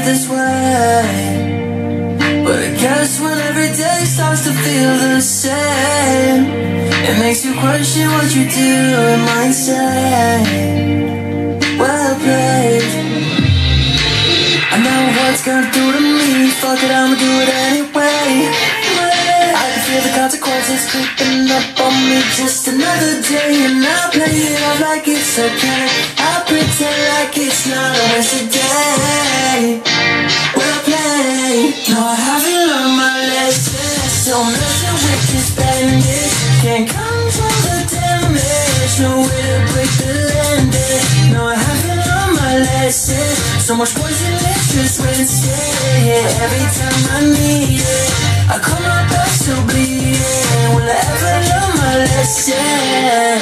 this way. But I guess when every day starts to feel the same, it makes you question what you do and might say. Well played. I know what's gonna do to me, fuck it, I'ma do it anyway. I can feel the consequences creeping up on me. Just another day and I play it off like it's okay. I pretend like it's not a wasted day. Well played. No, I haven't learned my lesson. Still messing with this bandage. Can't control the damage. No way to break the landing. No, I haven't learned my lesson. So much poison, it's just wasted. Yeah, every time I need it, I call my back still bleeding. Will I ever learn my lesson?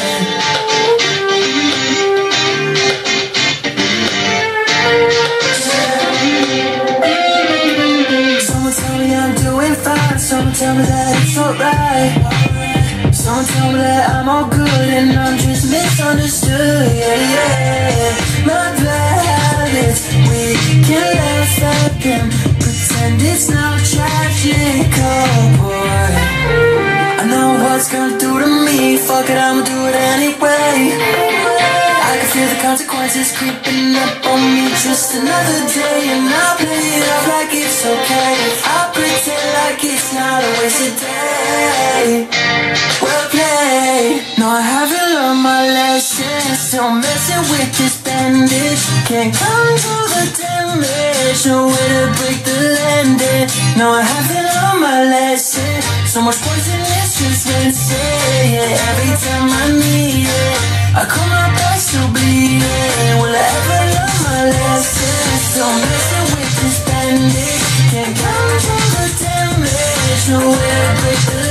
Someone tell me I'm doing fine. Someone tell me that it's alright. Someone tell me that I'm all good and I'm just misunderstood. Yeah, yeah. My bad habits, we can laugh at them, pretend it's not tragic. Oh boy, I know what's gonna do to me. Fuck it, I'ma do it anyway. I can feel the consequences creeping up on me. Just another day and I play it off like it's okay. I pretend like it's not a wasted day. Well played. No, I haven't learned my lesson. Still messing with this bandage. Can't control the damage. No way to break the landing. No, I haven't learned my lesson. So much poison, it's just rinsing. Yeah, every time I need it, I call my back still bleeding. Will I ever learn my lesson? Still messing with this bandage. Can't control the damage. No way to break the